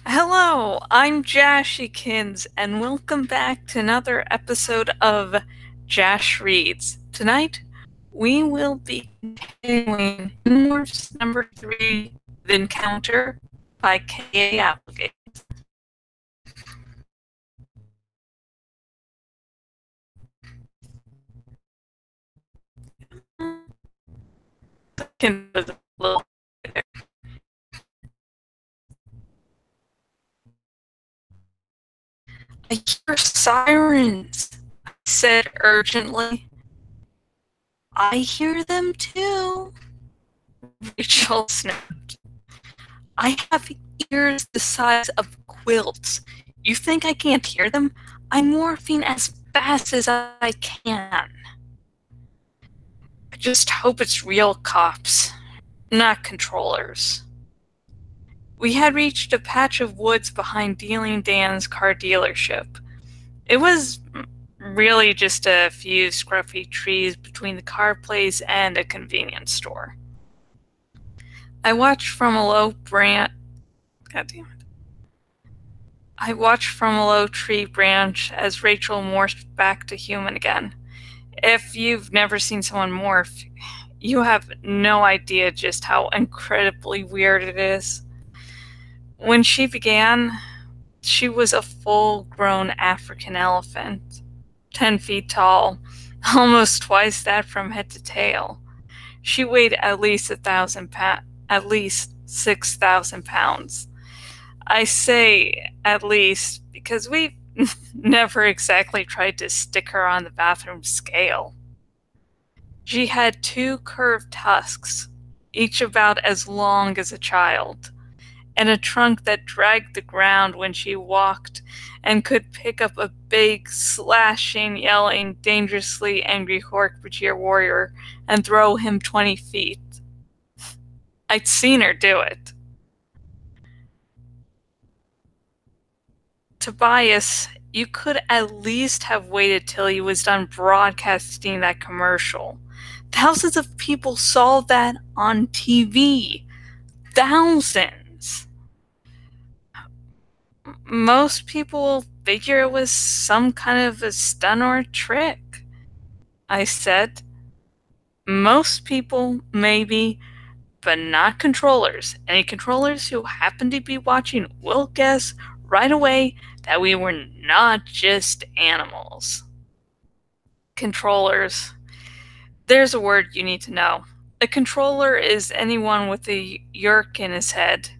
Hello, I'm Jashikins, and welcome back to another episode of Jash Reads. Tonight, we will be continuing Animorphs number 3, The Encounter by K.A. Applegate. I hear sirens, I said urgently. I hear them too, Rachel snapped. I have ears the size of quilts. You think I can't hear them? I'm morphing as fast as I can. I just hope it's real cops, not controllers. We had reached a patch of woods behind Dealing Dan's car dealership. It was really just a few scruffy trees between the car place and a convenience store. I watched from a low branch. God damn it. I watched from a low tree branch as Rachel morphed back to human again. If you've never seen someone morph, you have no idea just how incredibly weird it is. When she began, she was a full-grown African elephant, 10 feet tall, almost twice that from head to tail. She weighed at least 6,000 pounds. I say at least because we've never exactly tried to stick her on the bathroom scale. She had two curved tusks, each about as long as a child, and a trunk that dragged the ground when she walked and could pick up a big, slashing, yelling, dangerously angry Hork-Bajir warrior and throw him 20 feet. I'd seen her do it. Tobias, you could at least have waited till he was done broadcasting that commercial. Thousands of people saw that on TV. Thousands. Most people figure it was some kind of a stunt or a trick. I said, most people, maybe, but not controllers. Any controllers who happen to be watching will guess right away that we were not just animals. Controllers. There's a word you need to know. A controller is anyone with a yerk in his head.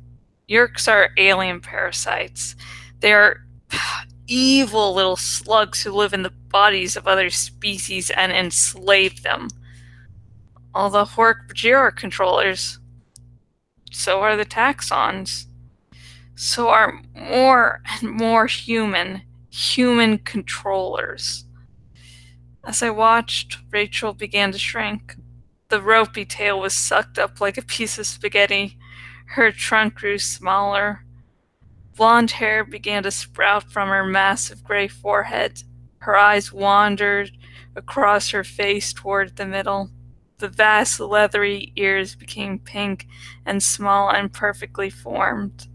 Yerks are alien parasites. They are evil little slugs who live in the bodies of other species and enslave them. All the Hork-Bajir are controllers. So are the taxons. So are more and more human controllers. As I watched, Rachel began to shrink. The ropey tail was sucked up like a piece of spaghetti. Her trunk grew smaller. Blonde hair began to sprout from her massive gray forehead. Her eyes wandered across her face toward the middle. The vast leathery ears became pink and small and perfectly formed.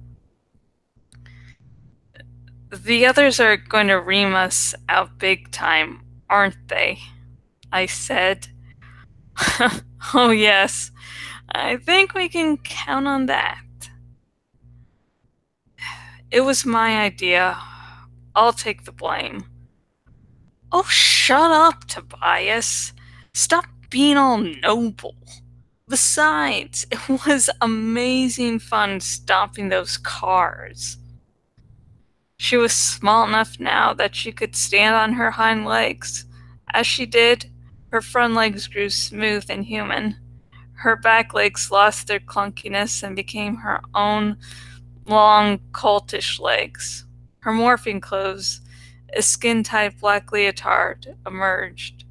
The others are going to ream us out big time, aren't they? I said. Oh, yes. I think we can count on that. It was my idea. I'll take the blame. Oh, shut up, Tobias. Stop being all noble. Besides, it was amazing fun stopping those cars. She was small enough now that she could stand on her hind legs. As she did, her front legs grew smooth and human. Her back legs lost their clunkiness and became her own long, coltish legs. Her morphing clothes, a skin-tight black leotard, emerged.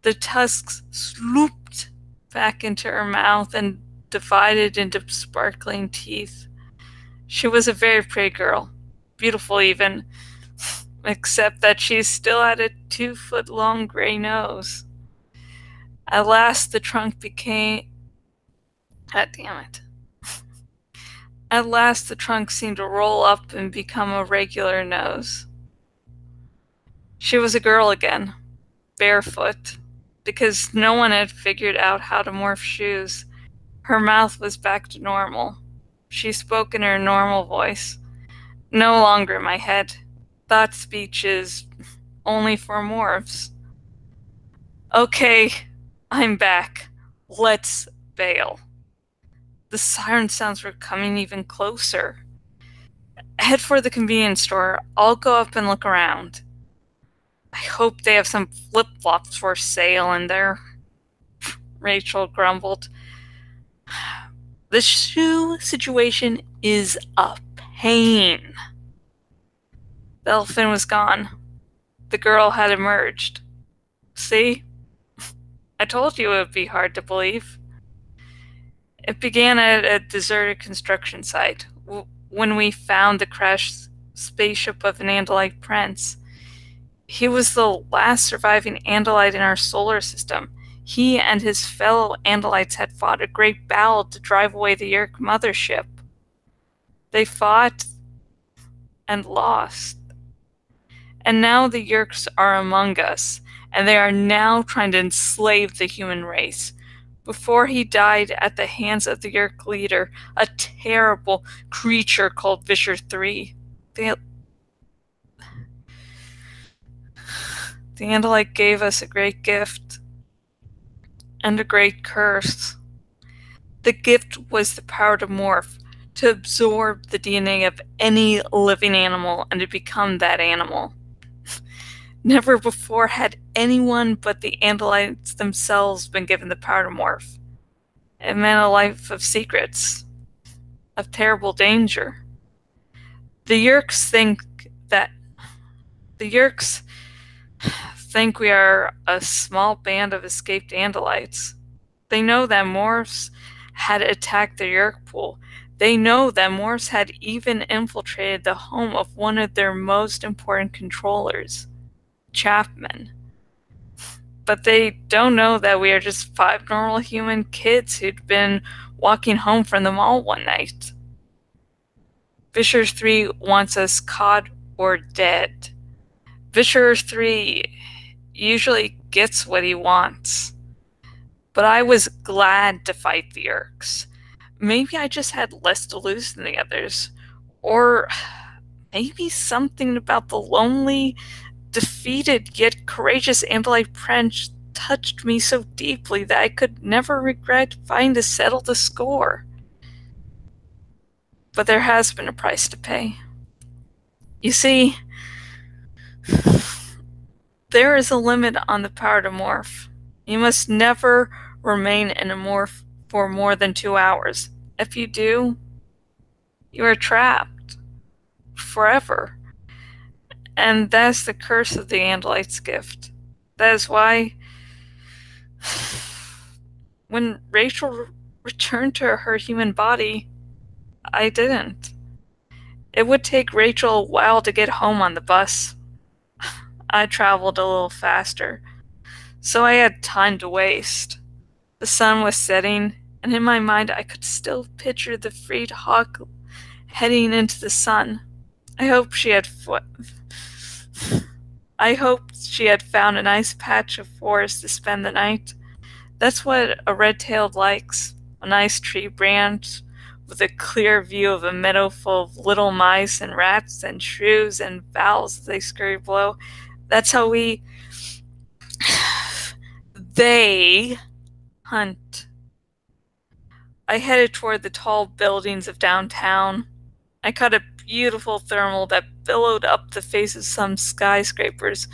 The tusks swooped back into her mouth and divided into sparkling teeth. She was a very pretty girl, beautiful even, except that she still had a 2-foot-long gray nose. At last the trunk became... God damn it. At last the trunk seemed to roll up and become a regular nose. She was a girl again, barefoot, because no one had figured out how to morph shoes. Her mouth was back to normal. She spoke in her normal voice. No longer in my head. Thought speech is only for morphs. Okay, I'm back. Let's bail. The siren sounds were coming even closer. Head for the convenience store. I'll go up and look around. I hope they have some flip-flops for sale in there, Rachel grumbled. The shoe situation is a pain. The elephant was gone. The girl had emerged. See? I told you it would be hard to believe. It began at a deserted construction site, when we found the crashed spaceship of an Andalite prince. He was the last surviving Andalite in our solar system. He and his fellow Andalites had fought a great battle to drive away the Yerk mothership. They fought and lost. And now the Yerks are among us, and they are now trying to enslave the human race. Before he died at the hands of the Yerk leader, a terrible creature called Visher III. The Andalite gave us a great gift and a great curse. The gift was the power to morph, to absorb the DNA of any living animal and to become that animal. Never before had anyone but the Andalites themselves been given the power to morph. It meant a life of secrets, of terrible danger. The Yerks think we are a small band of escaped Andalites. They know that morphs had attacked the Yerk pool. They know that morphs had even infiltrated the home of one of their most important controllers, Chapman. But they don't know that we are just 5 normal human kids who'd been walking home from the mall one night. Visher III wants us caught or dead. Visher III usually gets what he wants. But I was glad to fight the Yerks. Maybe I just had less to lose than the others. Or maybe something about the lonely, defeated yet courageous Andalite prince touched me so deeply that I could never regret fighting to settle the score. But there has been a price to pay. You see, there is a limit on the power to morph. You must never remain in a morph for more than 2 hours. If you do, you are trapped forever. And that's the curse of the Andalite's gift. That is why when Rachel returned to her human body, I didn't. It would take Rachel a while to get home on the bus. I traveled a little faster, so I had time to waste. The sun was setting, and in my mind I could still picture the freed hawk heading into the sun. I hoped she had found a nice patch of forest to spend the night. That's what a red-tailed likes, a nice tree branch with a clear view of a meadow full of little mice and rats and shrews and fowls as they scurry below. That's how they hunt. I headed toward the tall buildings of downtown. I caught a beautiful thermal that billowed up the face of some skyscrapers.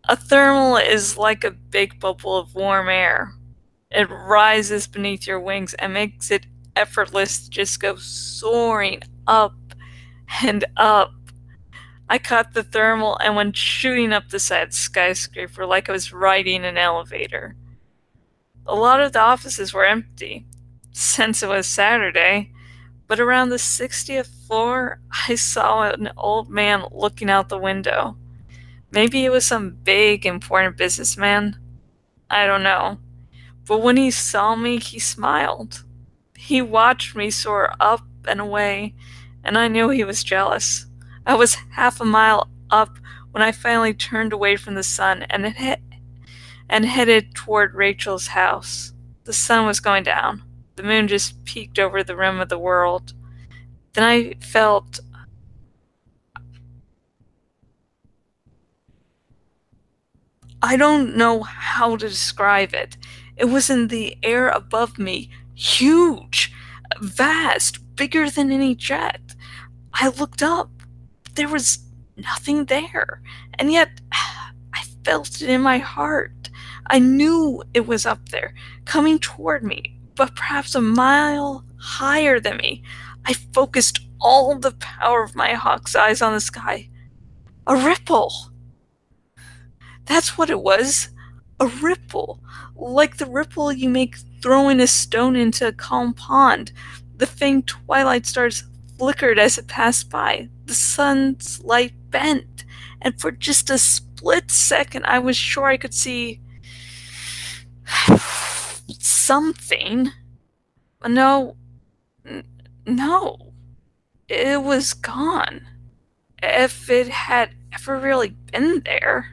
A thermal is like a big bubble of warm air. It rises beneath your wings and makes it effortless to just go soaring up and up. I caught the thermal and went shooting up the side of the skyscraper like I was riding an elevator. A lot of the offices were empty, since it was Saturday, but around the 60th floor, I saw an old man looking out the window. Maybe it was some big, important businessman. I don't know. But when he saw me, he smiled. He watched me soar up and away, and I knew he was jealous. I was half a mile up when I finally turned away from the sun and headed toward Rachel's house. The sun was going down. The moon just peeked over the rim of the world. Then I felt I don't know how to describe it. It was in the air above me, huge, vast, bigger than any jet. I looked up. There was nothing there. And yet, I felt it in my heart. I knew it was up there, coming toward me, but perhaps a mile higher than me. I focused all the power of my hawk's eyes on the sky. A ripple! That's what it was. A ripple. Like the ripple you make throwing a stone into a calm pond. The faint twilight stars flickered as it passed by. The sun's light bent, and for just a split second I was sure I could see something. No, no. It was gone. If it had ever really been there.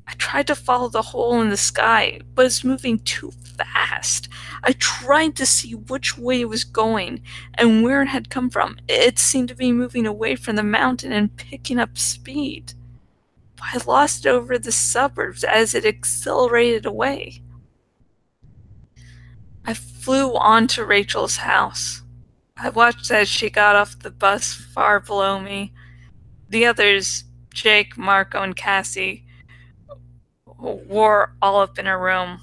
I tried to follow the hole in the sky, but it's moving too fast. I tried to see which way it was going and where it had come from. It seemed to be moving away from the mountain and picking up speed. But I lost it over the suburbs as it accelerated away. I flew on to Rachel's house. I watched as she got off the bus far below me. The others, Jake, Marco, and Cassie, were all up in her room,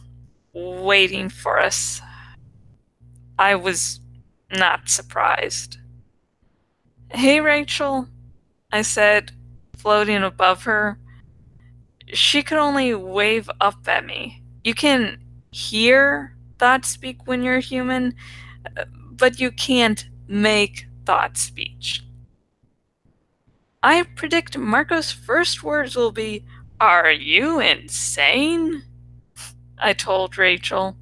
waiting for us. I was not surprised. "Hey, Rachel," I said, floating above her. She could only wave up at me. You can hear thought speak when you're human, but you can't make thought speech. I predict Marco's first words will be, "Are you insane?" I told Rachel.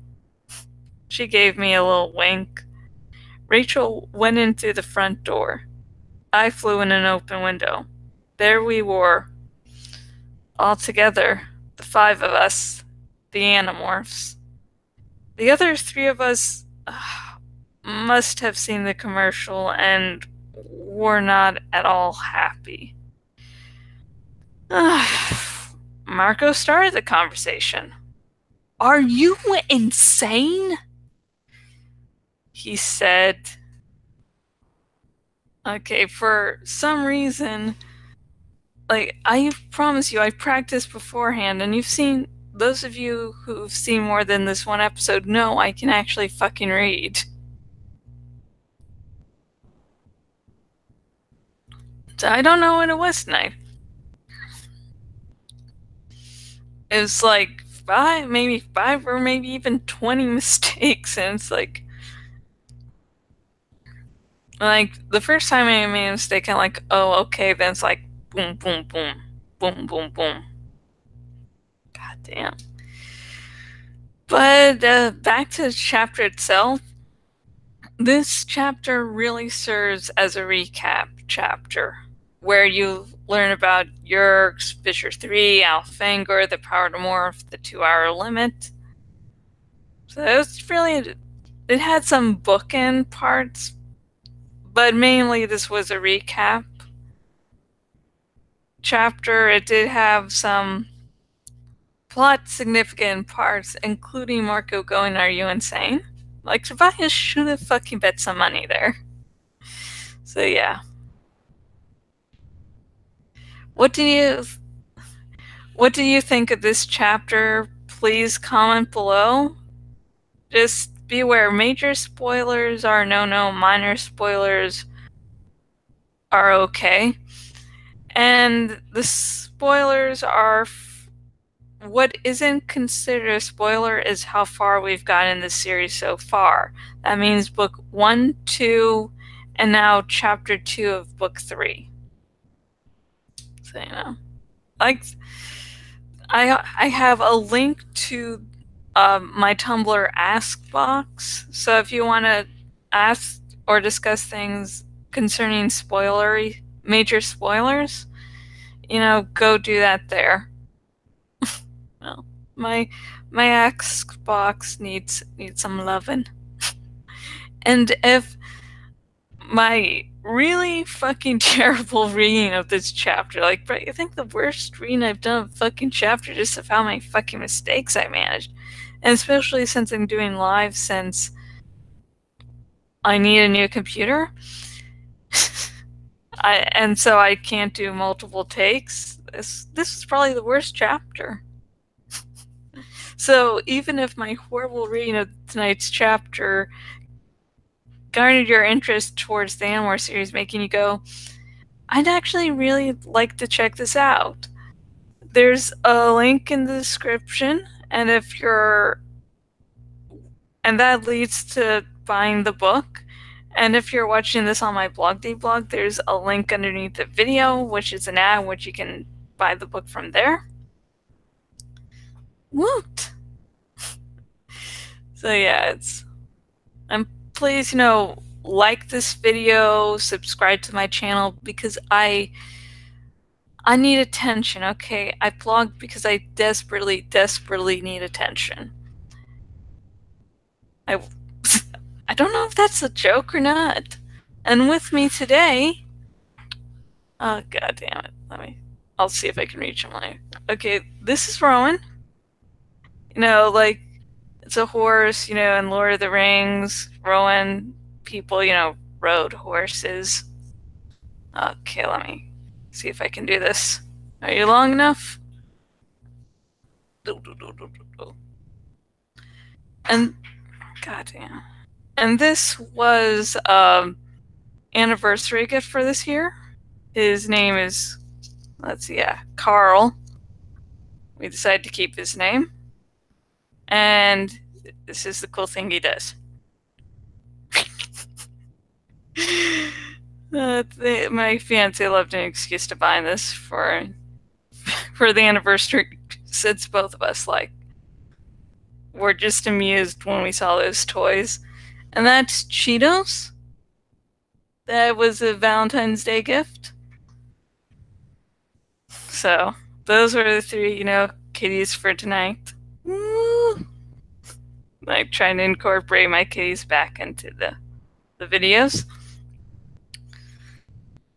She gave me a little wink. Rachel went in through the front door. I flew in an open window. There we were, all together, the five of us, the Animorphs. The other three of us must have seen the commercial and were not at all happy. Marco started the conversation. "Are you insane?" he said. Okay, for some reason, like, I promise you, I practiced beforehand, and those of you who've seen more than this one episode know I can actually fucking read. So I don't know what it was tonight. It was like maybe five or maybe even 20 mistakes, and it's like the first time I made a mistake, I'm like, oh, okay, then it's like boom, boom, boom, boom, boom, boom. God damn. But back to the chapter itself. This chapter really serves as a recap chapter, where you learn about Yerkes, Fisher 3, Alfangor, the power to morph, the 2-hour limit. So it had some bookend parts, but mainly this was a recap chapter. It did have some plot significant parts, including Marco going, "Are you insane?" Like, Tobias should have fucking bet some money there. So yeah. What do you think of this chapter? Please comment below. Just be aware, major spoilers are no-no, minor spoilers are okay. And the spoilers are what isn't considered a spoiler is how far we've gotten in the series so far. That means book 1, 2, and now chapter 2 of book 3. So, you know, like, I have a link to my Tumblr Ask box. So if you want to ask or discuss things concerning major spoilers, go do that there. Well, my Xbox needs some loving. And if my really fucking terrible reading of this chapter, I think the worst reading I've done of fucking chapter just of how many fucking mistakes I managed. And especially since I'm doing live, since I need a new computer. And so I can't do multiple takes. This is probably the worst chapter. So even if my horrible reading of tonight's chapter garnered your interest towards the Animorphs series, making you go, I'd actually really like to check this out. There's a link in the description, and that leads to buying the book. And if you're watching this on my blog, there's a link underneath the video, which is an ad, which you can buy the book from there. Woot! So yeah, and please, like this video, subscribe to my channel, because I need attention, okay? I blog because I desperately, desperately need attention. I don't know if that's a joke or not. And with me today, oh god damn it, I'll see if I can reach him later. Okay, this is Rowan. It's a horse, in Lord of the Rings, Rowan, people, rode horses. Okay, let me see if I can do this. Are you long enough? And goddamn. And this was anniversary gift for this year. His name is, Carl. We decided to keep his name. And this is the cool thing he does. My fiance loved an excuse to buy this for the anniversary, since both of us were just amused when we saw those toys. And that's Cheetos. That was a Valentine's Day gift. So those were the three, kitties for tonight. Woo! Trying to incorporate my kitties back into the videos.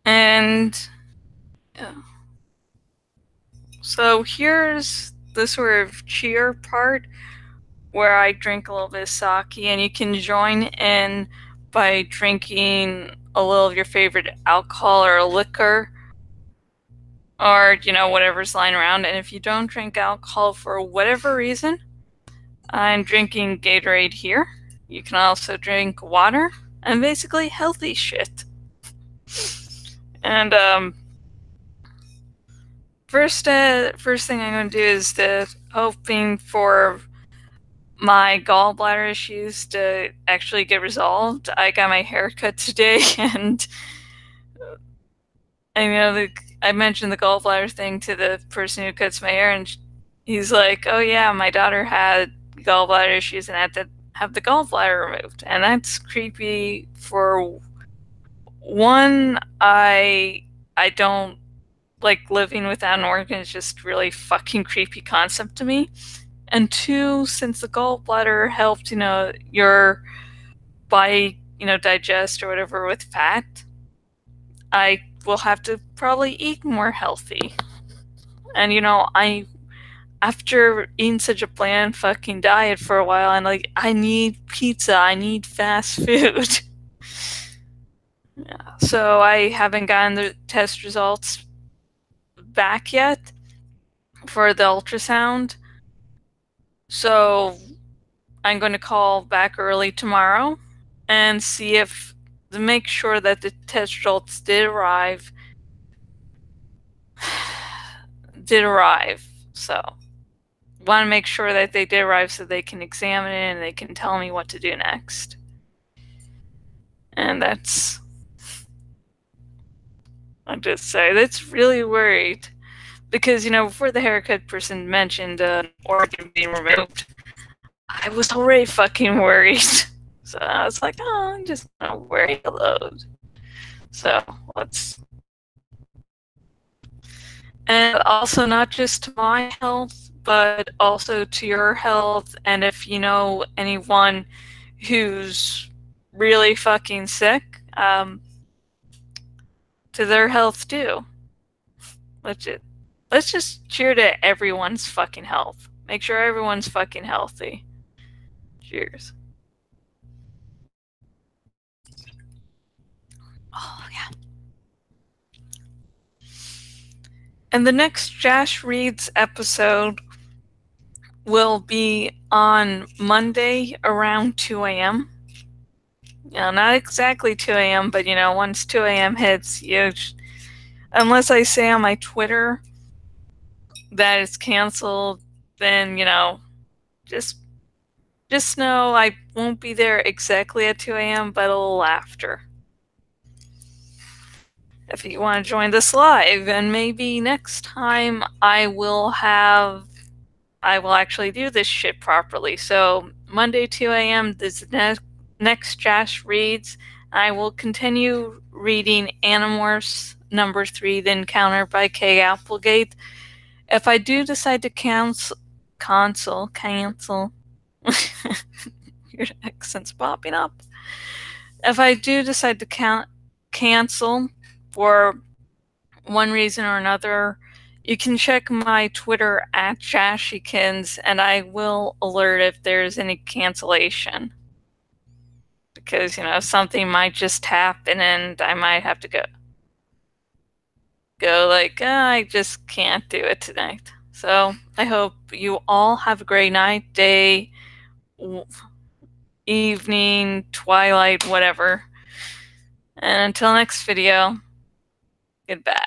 And yeah. So here's the sort of cheer part where I drink a little bit of sake, and you can join in by drinking a little of your favorite alcohol or liquor, or whatever's lying around. And if you don't drink alcohol for whatever reason, I'm drinking Gatorade here. You can also drink water and basically healthy shit. And first thing I'm going to do is hoping for my gallbladder issues to actually get resolved. I got my hair cut today, and I mentioned the gallbladder thing to the person who cuts my hair, and he's like, "Oh yeah, my daughter had gallbladder issues and had to have the gallbladder removed," and that's creepy. For one, I don't like living without an organ. It's just really fucking creepy concept to me. And two, since the gallbladder helped, your body, digest or whatever with fat, I will have to probably eat more healthy. And, after eating such a bland fucking diet for a while, and I need pizza, I need fast food. Yeah, so I haven't gotten the test results back yet for the ultrasound. So I'm going to call back early tomorrow and see to make sure that the test results did arrive. So want to make sure that they did arrive so they can examine it and they can tell me what to do next. And I'll just say, that's really worried. Because, before the haircut person mentioned organ being removed, I was already fucking worried. So I was like, oh, I'm just gonna worry a load. So let's. And also, not just to my health, but also to your health. And if you know anyone who's really fucking sick, to their health too. Let's just cheer to everyone's fucking health. Make sure everyone's fucking healthy. Cheers. Oh, yeah. And the next Jash Reads episode will be on Monday around 2 a.m. You know, not exactly 2 a.m., but once 2 a.m. hits, unless I say on my Twitter that it's canceled, then, just just know I won't be there exactly at 2 a.m., but a little after. If you want to join this live, and maybe next time I will actually do this shit properly. So Monday 2 a.m. this next Jash Reads. I will continue reading Animorphs number 3, The Encounter by Kay Applegate. If I do decide to cancel, your accent's popping up. If I do decide to cancel for one reason or another, you can check my Twitter at Jashykins, and I will alert if there's any cancellation. Because, something might just happen and I might have to go like, I just can't do it tonight. So I hope you all have a great night, day, evening, twilight, whatever. And until next video, goodbye.